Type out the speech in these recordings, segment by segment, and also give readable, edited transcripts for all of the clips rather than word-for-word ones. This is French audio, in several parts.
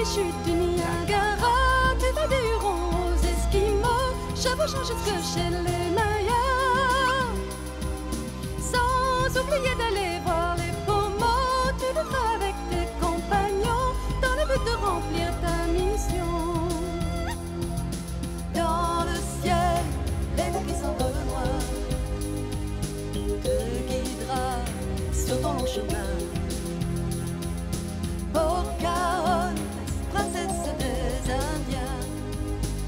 les chutes du Niagara, des vagues des Hurons aux Esquimaux, chevauchant jusque chez les Mayas. Sans oublier d'aller voir les Pomos, tu vivras avec tes compagnons dans le but de remplir ta mission. Dans le ciel, l'aigle qui s'envole loin te guidera sur ton long chemin. Pocahontas, princesse des Indiens,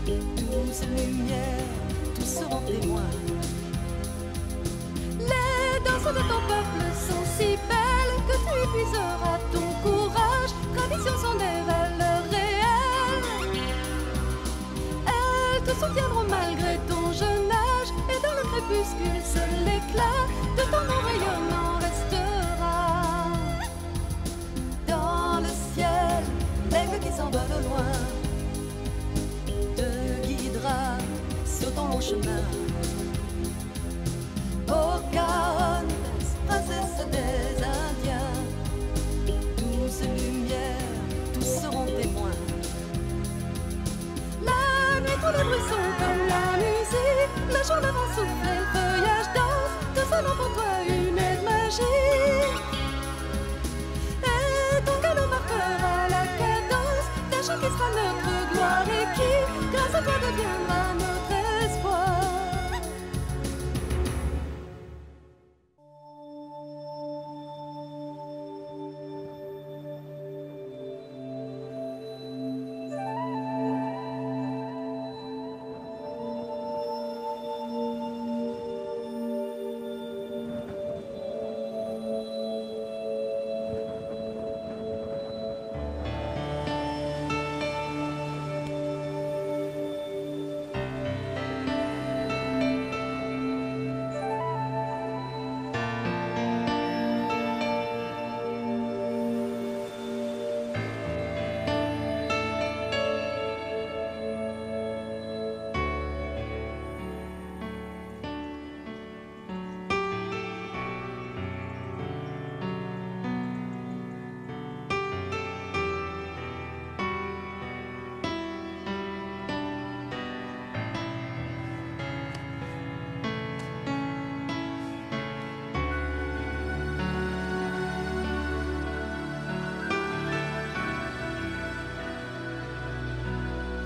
tous lumière, tous seront témoins. Les danses de ton peuple sont si belles que tu épuiseras ton courage. Traditions sont des valeurs réelles. Elles te soutiendront malgré ton jeune âge, et dans le crépuscule seul l'éclat de ton nom rayonnant restera. Dans le ciel, l'aigle qui s'envole au loin te guidera sur ton long chemin. Pocahontas, princesse des Indiens, tous lumière, tous seront témoins. La nuit, tous les bruits sont comme la musique. Le jour, le vent souffle et le feuillage danse, tout sonnant pour toi une aide magique. Et ton galop marquera la cadence d'un chant qui sera notre gloire et qui, grâce à toi, deviendra notre espoir.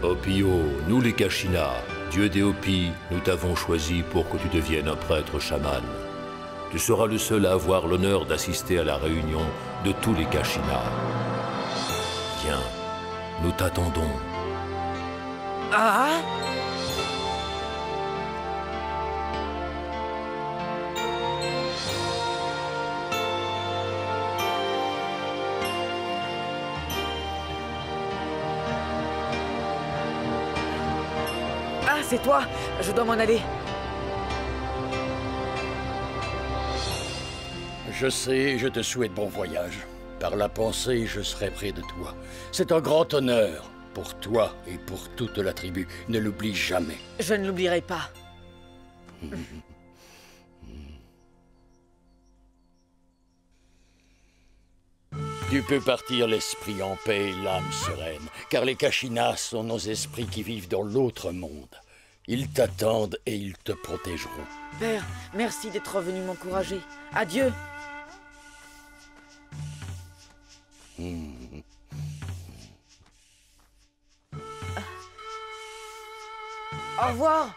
Hopio, nous les Kachina, dieu des Hopis, nous t'avons choisi pour que tu deviennes un prêtre chaman. Tu seras le seul à avoir l'honneur d'assister à la réunion de tous les Kachina. Viens, nous t'attendons. Ah! Ah, c'est toi! Je dois m'en aller. Je sais, je te souhaite bon voyage. Par la pensée, je serai près de toi. C'est un grand honneur pour toi et pour toute la tribu. Ne l'oublie jamais. Je ne l'oublierai pas. Tu peux partir l'esprit en paix et l'âme sereine, car les Kachinas sont nos esprits qui vivent dans l'autre monde. Ils t'attendent et ils te protégeront. Père, merci d'être venu m'encourager. Adieu. Au revoir.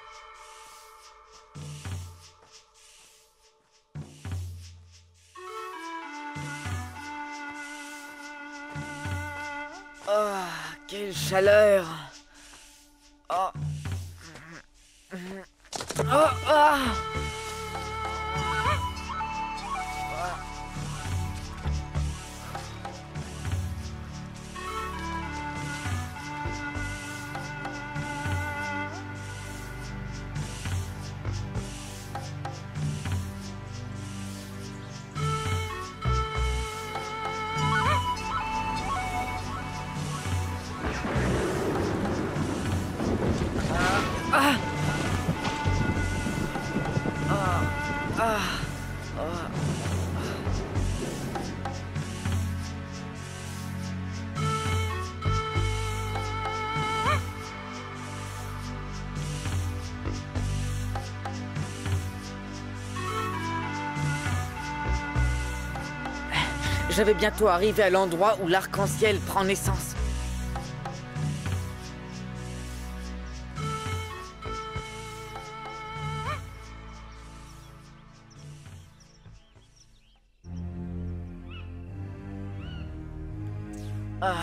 Oh, quelle chaleur. Oh. Oh, ah. Je vais bientôt arriver à l'endroit où l'arc-en-ciel prend naissance. Ah.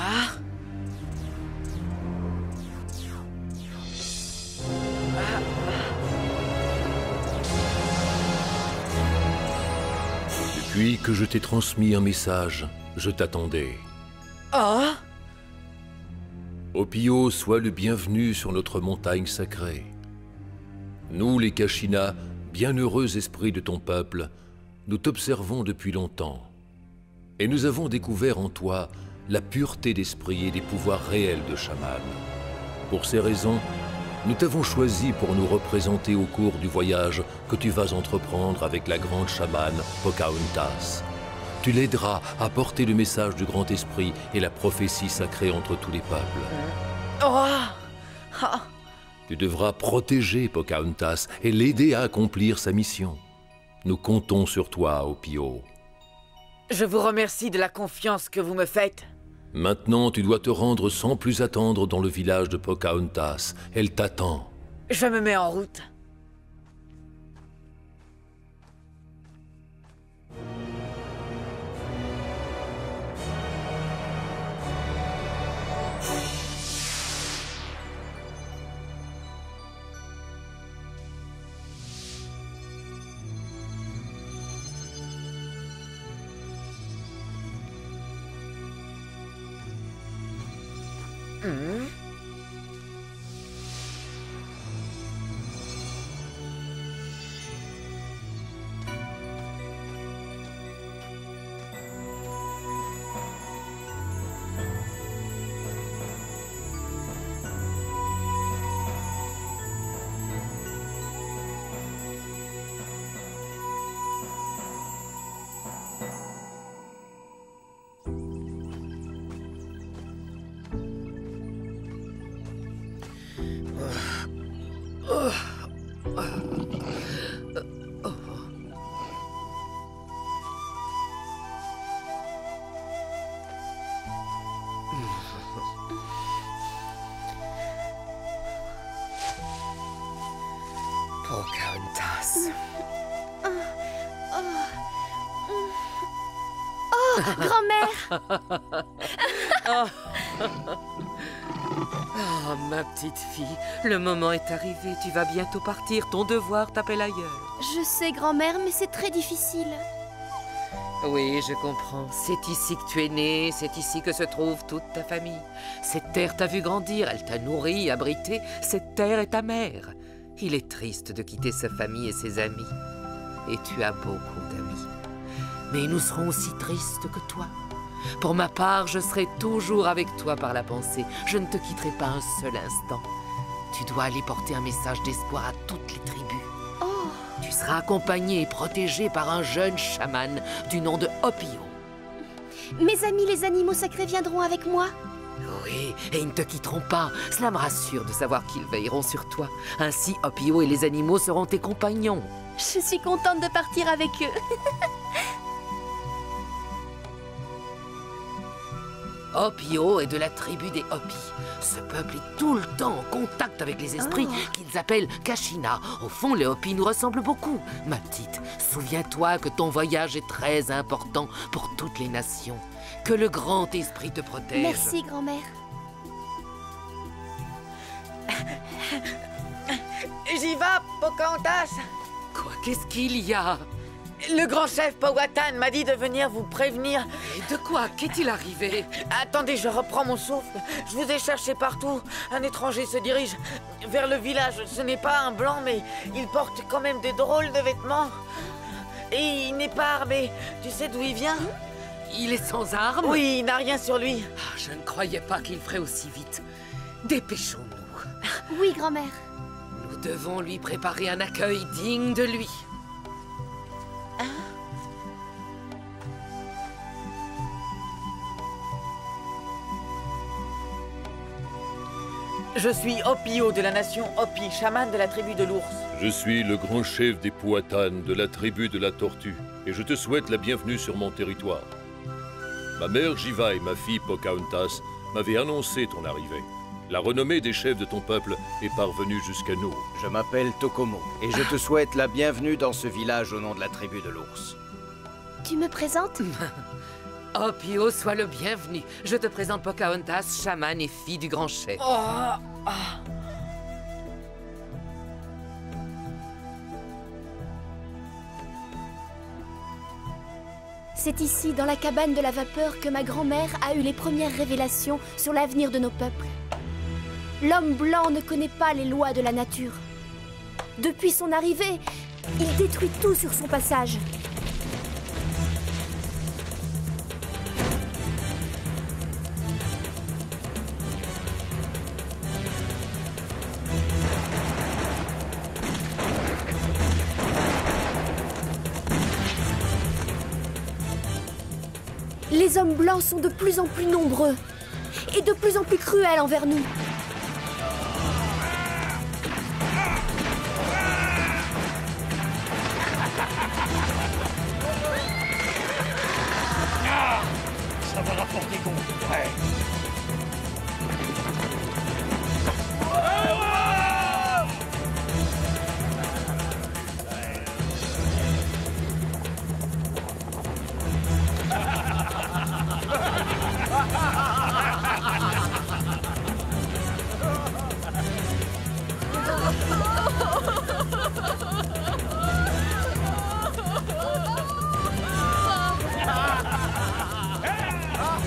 Depuis que je t'ai transmis un message, je t'attendais. Ah. Opio, sois le bienvenu sur notre montagne sacrée. Nous, les Kashinas, bienheureux esprits de ton peuple, nous t'observons depuis longtemps. Et nous avons découvert en toi la pureté d'esprit et des pouvoirs réels de chaman. Pour ces raisons, nous t'avons choisi pour nous représenter au cours du voyage que tu vas entreprendre avec la grande chamane Pocahontas. Tu l'aideras à porter le message du grand esprit et la prophétie sacrée entre tous les peuples. Oh. Ah. Tu devras protéger Pocahontas et l'aider à accomplir sa mission. Nous comptons sur toi, Opio. Je vous remercie de la confiance que vous me faites. Maintenant, tu dois te rendre sans plus attendre dans le village de Pocahontas. Elle t'attend. Je me mets en route. Pocahontas. Oh, grand-mère! Oh, ma petite fille, le moment est arrivé. Tu vas bientôt partir. Ton devoir t'appelle ailleurs. Je sais, grand-mère, mais c'est très difficile. Oui, je comprends. C'est ici que tu es née. C'est ici que se trouve toute ta famille. Cette terre t'a vu grandir. Elle t'a nourri, abrité. Cette terre est ta mère. Il est triste de quitter sa famille et ses amis. Et tu as beaucoup d'amis. Mais nous serons aussi tristes que toi. Pour ma part, je serai toujours avec toi par la pensée. Je ne te quitterai pas un seul instant. Tu dois aller porter un message d'espoir à toutes les tribus. Oh. Tu seras accompagné et protégé par un jeune chaman du nom de Opio. Mes amis les animaux sacrés viendront avec moi? Oui, et ils ne te quitteront pas. Cela me rassure de savoir qu'ils veilleront sur toi. Ainsi, Opio et les animaux seront tes compagnons. Je suis contente de partir avec eux. Opio est de la tribu des Hopis. Ce peuple est tout le temps en contact avec les esprits qu'ils appellent Kashinas. Au fond, les Hopis nous ressemblent beaucoup. Ma petite, souviens-toi que ton voyage est très important pour toutes les nations. Que le grand esprit te protège. Merci, grand-mère. J'y vais, Pocahontas. Quoi? Qu'est-ce qu'il y a? Le grand chef Powhatan m'a dit de venir vous prévenir. Et de quoi? Qu'est-il arrivé? Attendez, je reprends mon souffle. Je vous ai cherché partout. Un étranger se dirige vers le village. Ce n'est pas un blanc, mais il porte quand même des drôles de vêtements. Et il n'est pas armé. Tu sais d'où il vient? Il est sans armes? Oui, il n'a rien sur lui. Ah, je ne croyais pas qu'il ferait aussi vite. Dépêchons-nous. Oui, grand-mère. Nous devons lui préparer un accueil digne de lui. Je suis Opio de la nation Hopi, chaman de la tribu de l'ours. Je suis le grand chef des Powhatan de la tribu de la tortue et je te souhaite la bienvenue sur mon territoire. Ma mère Jiva et ma fille Pocahontas m'avaient annoncé ton arrivée. La renommée des chefs de ton peuple est parvenue jusqu'à nous. Je m'appelle Tokomo et je te souhaite la bienvenue dans ce village au nom de la tribu de l'ours. Tu me présentes? Oh, Pio, sois le bienvenu. Je te présente Pocahontas, chamane et fille du grand chef. C'est ici, dans la cabane de la vapeur, que ma grand-mère a eu les premières révélations sur l'avenir de nos peuples. L'homme blanc ne connaît pas les lois de la nature. Depuis son arrivée, il détruit tout sur son passage. Les hommes blancs sont de plus en plus nombreux et de plus en plus cruels envers nous. Ça va rapporter compte. Ouais.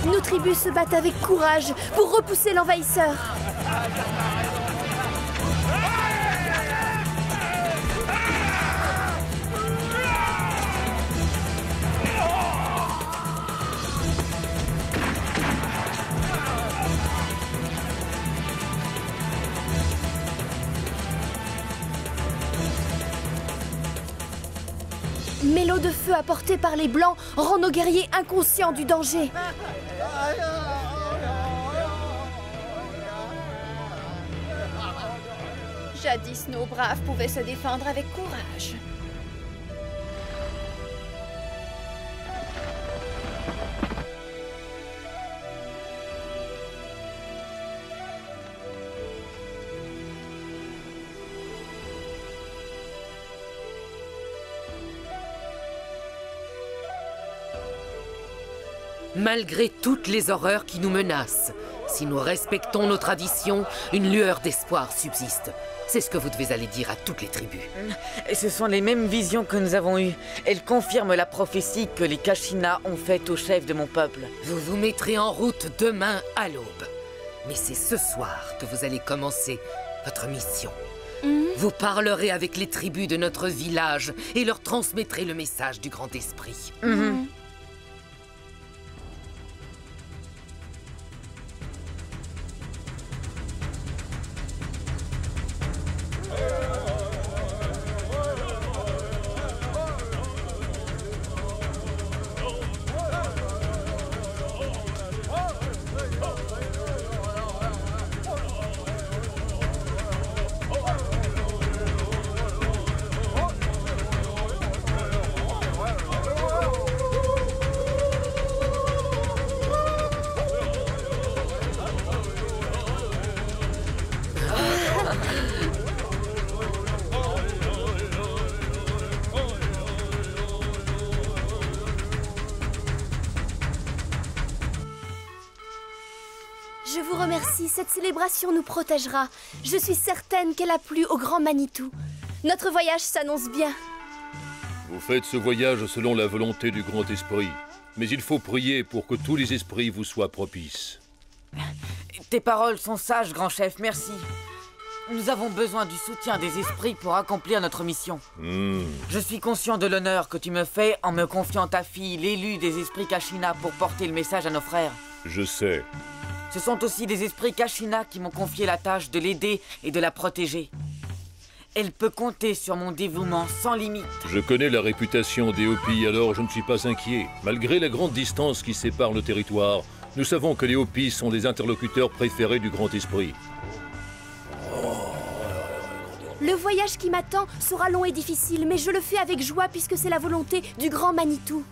Nos tribus se battent avec courage pour repousser l'envahisseur. Mais l'eau de feu apportée par les Blancs rend nos guerriers inconscients du danger. Jadis, nos braves pouvaient se défendre avec courage. Malgré toutes les horreurs qui nous menacent, si nous respectons nos traditions, une lueur d'espoir subsiste. C'est ce que vous devez aller dire à toutes les tribus. Et ce sont les mêmes visions que nous avons eues. Elles confirment la prophétie que les Kashinas ont faite au chef de mon peuple. Vous vous mettrez en route demain à l'aube. Mais c'est ce soir que vous allez commencer votre mission. Vous parlerez avec les tribus de notre village et leur transmettrez le message du Grand Esprit. Je vous remercie, cette célébration nous protégera. Je suis certaine qu'elle a plu au grand Manitou. Notre voyage s'annonce bien. Vous faites ce voyage selon la volonté du Grand Esprit. Mais il faut prier pour que tous les esprits vous soient propices. Tes paroles sont sages, grand chef, merci. Nous avons besoin du soutien des esprits pour accomplir notre mission. Je suis conscient de l'honneur que tu me fais en me confiant ta fille, l'élu des esprits Kashina, pour porter le message à nos frères. Je sais. Ce sont aussi des esprits Kashina qui m'ont confié la tâche de l'aider et de la protéger. Elle peut compter sur mon dévouement sans limite. Je connais la réputation des Hopis, alors je ne suis pas inquiet. Malgré la grande distance qui sépare nos territoires, nous savons que les Hopis sont des interlocuteurs préférés du Grand Esprit. Le voyage qui m'attend sera long et difficile, mais je le fais avec joie puisque c'est la volonté du grand Manitou.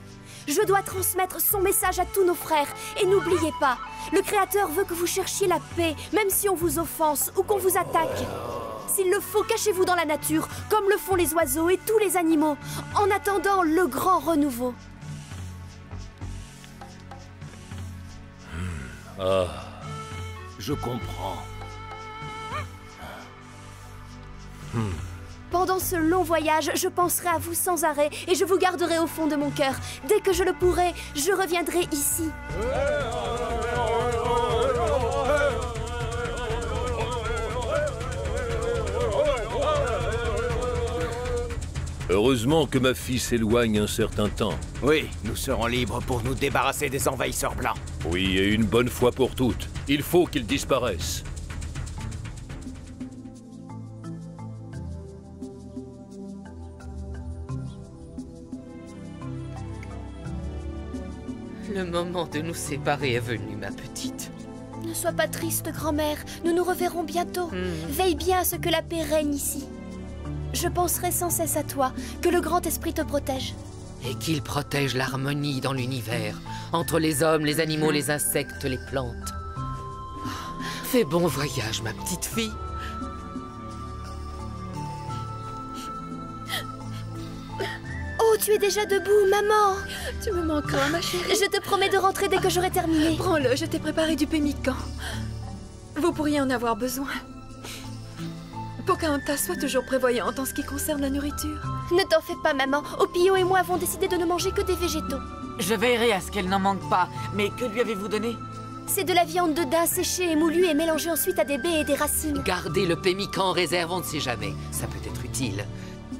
Je dois transmettre son message à tous nos frères. Et n'oubliez pas, le Créateur veut que vous cherchiez la paix, même si on vous offense ou qu'on vous attaque. S'il le faut, cachez-vous dans la nature, comme le font les oiseaux et tous les animaux, en attendant le grand renouveau. Ah, je comprends. Pendant ce long voyage, je penserai à vous sans arrêt et je vous garderai au fond de mon cœur. Dès que je le pourrai, je reviendrai ici. Heureusement que ma fille s'éloigne un certain temps. Oui, nous serons libres pour nous débarrasser des envahisseurs blancs. Oui, et une bonne fois pour toutes. Il faut qu'ils disparaissent. Le moment de nous séparer est venu, ma petite. Ne sois pas triste, grand-mère. Nous nous reverrons bientôt. Veille bien à ce que la paix règne ici. Je penserai sans cesse à toi, que le grand esprit te protège. Et qu'il protège l'harmonie dans l'univers, entre les hommes, les animaux, les insectes, les plantes. Fais bon voyage, ma petite fille. Oh, tu es déjà debout, maman. Tu me manqueras, ma chérie. Je te promets de rentrer dès que j'aurai terminé. Prends-le, je t'ai préparé du pémican. Vous pourriez en avoir besoin. Pocahontas soit toujours prévoyante en ce qui concerne la nourriture. Ne t'en fais pas, maman. Opio et moi avons décidé de ne manger que des végétaux. Je veillerai à ce qu'elle n'en manque pas. Mais que lui avez-vous donné? C'est de la viande de daim séchée et moulue et mélangée ensuite à des baies et des racines. Gardez le pémican en réserve, on ne sait jamais. Ça peut être utile.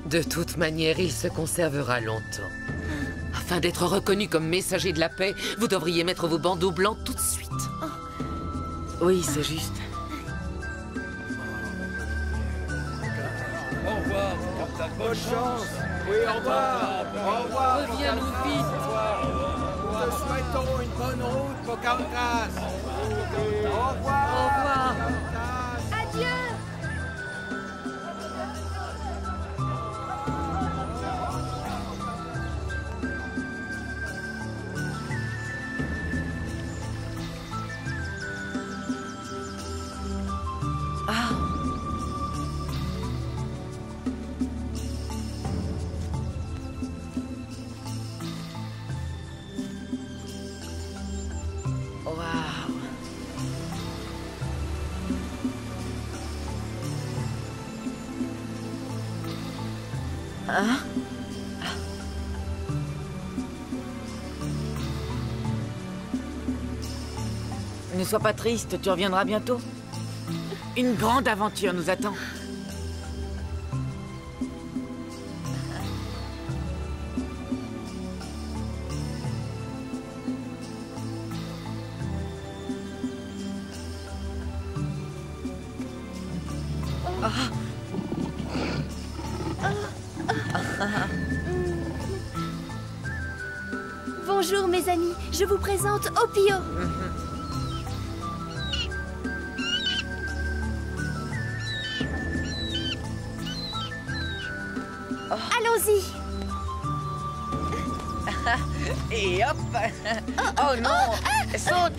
De toute manière, il se conservera longtemps. Afin d'être reconnu comme messager de la paix, vous devriez mettre vos bandeaux blancs tout de suite. Oui, c'est juste. Au revoir, bonne chance. Oui, au revoir. Au revoir. Reviens-nous vite. Nous te souhaitons une bonne route, Pocahontas. Au revoir. Au revoir. Adieu. Waouh. Hein? Ne sois pas triste, tu reviendras bientôt. Une grande aventure nous attend. Bonjour mes amis, je vous présente Opio. Allons-y. Et hop. Oh non. Saute.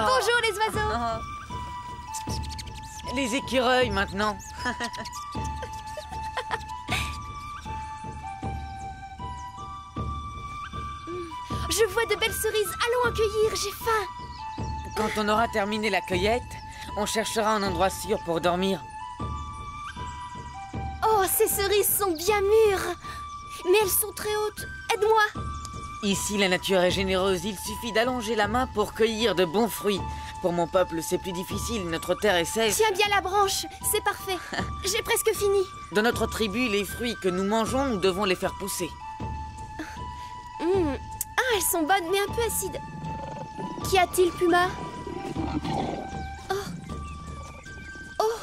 Bonjour les oiseaux. Les écureuils maintenant. Je vois de belles cerises, allons en cueillir, j'ai faim. Quand on aura terminé la cueillette, on cherchera un endroit sûr pour dormir. Oh, ces cerises sont bien mûres. Mais elles sont très hautes, aide-moi. Ici, la nature est généreuse. Il suffit d'allonger la main pour cueillir de bons fruits. Pour mon peuple, c'est plus difficile. Notre terre est sèche. Tiens bien la branche, c'est parfait. J'ai presque fini. Dans notre tribu, les fruits que nous mangeons, nous devons les faire pousser. Ah, elles sont bonnes, mais un peu acides. Qu'y a-t-il, Puma? Oh.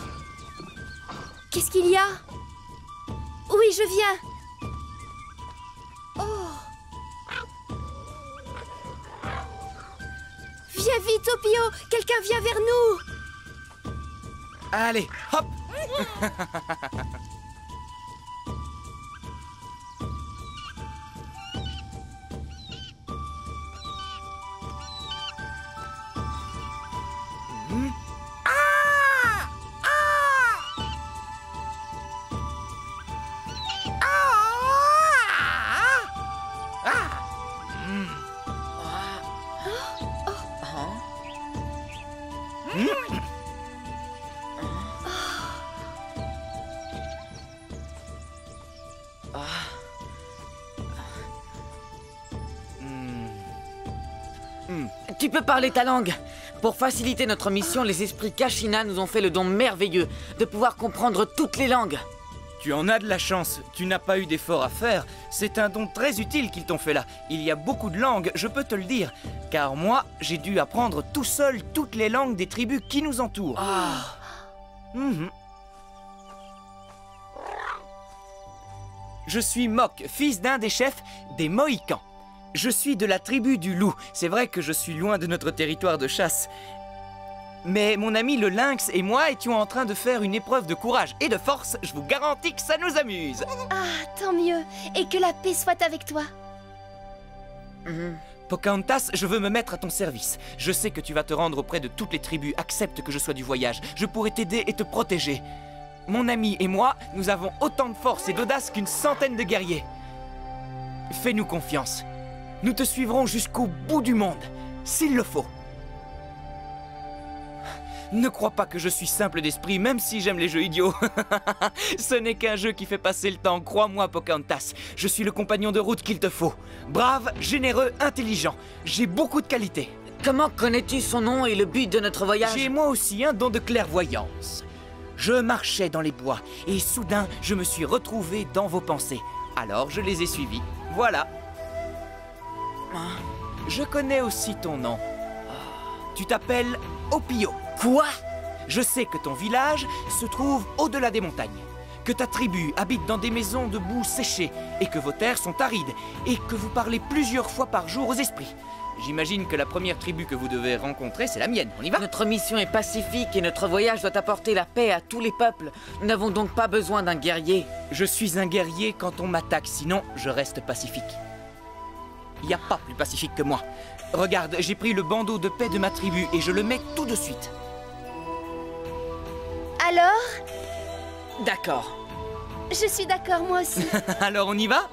Qu'est-ce qu'il y a? Oui, je viens. Viens vite, Opio! Quelqu'un vient vers nous! Allez, hop! Tu peux parler ta langue. Pour faciliter notre mission, les esprits Kashina nous ont fait le don merveilleux de pouvoir comprendre toutes les langues. Tu en as de la chance, tu n'as pas eu d'effort à faire. C'est un don très utile qu'ils t'ont fait là. Il y a beaucoup de langues, je peux te le dire. Car moi, j'ai dû apprendre tout seul toutes les langues des tribus qui nous entourent. Je suis Mok, fils d'un des chefs des Mohicans. Je suis de la tribu du loup. C'est vrai que je suis loin de notre territoire de chasse. Mais mon ami le lynx et moi étions en train de faire une épreuve de courage et de force. Je vous garantis que ça nous amuse. Ah, tant mieux. Et que la paix soit avec toi. Pocahontas, je veux me mettre à ton service. Je sais que tu vas te rendre auprès de toutes les tribus. Accepte que je sois du voyage. Je pourrai t'aider et te protéger. Mon ami et moi, nous avons autant de force et d'audace qu'une centaine de guerriers. Fais-nous confiance. Nous te suivrons jusqu'au bout du monde, s'il le faut. Ne crois pas que je suis simple d'esprit, même si j'aime les jeux idiots. Ce n'est qu'un jeu qui fait passer le temps, crois-moi, Pocahontas. Je suis le compagnon de route qu'il te faut. Brave, généreux, intelligent. J'ai beaucoup de qualités. Comment connais-tu son nom et le but de notre voyage? J'ai moi aussi un don de clairvoyance. Je marchais dans les bois, et soudain, je me suis retrouvé dans vos pensées. Alors, je les ai suivis. Voilà. Je connais aussi ton nom. Tu t'appelles Opio. Quoi? Je sais que ton village se trouve au-delà des montagnes, que ta tribu habite dans des maisons de boue séchées et que vos terres sont arides et que vous parlez plusieurs fois par jour aux esprits. J'imagine que la première tribu que vous devez rencontrer, c'est la mienne. On y va? Notre mission est pacifique et notre voyage doit apporter la paix à tous les peuples. Nous n'avons donc pas besoin d'un guerrier. Je suis un guerrier quand on m'attaque, sinon je reste pacifique. Il n'y a pas plus pacifique que moi. Regarde, j'ai pris le bandeau de paix de ma tribu et je le mets tout de suite. Alors? D'accord. Je suis d'accord, moi aussi. Alors on y va?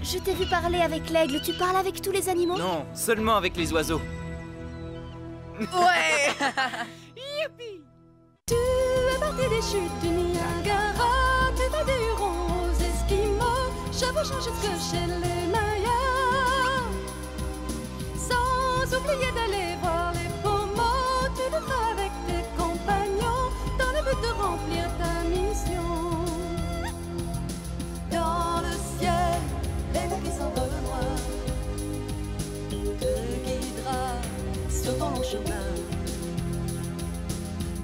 Je t'ai vu parler avec l'aigle. Tu parles avec tous les animaux? Non, seulement avec les oiseaux. Ouais. Tu es parti des chutes du Niagara, tu vas des Hurons aux Esquimaux, chevauchant jusque chez les Mayas. Sans oublier d'aller voir les Pomos, tu le feras avec tes compagnons, dans le but de remplir ta mission. Dans le ciel, l'aigle qui s'envole loin te guidera sur ton long chemin.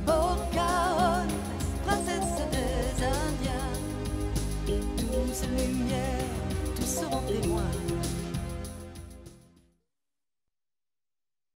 Pocahontas, princesse des Indiens, tous lumière, tous seront témoins.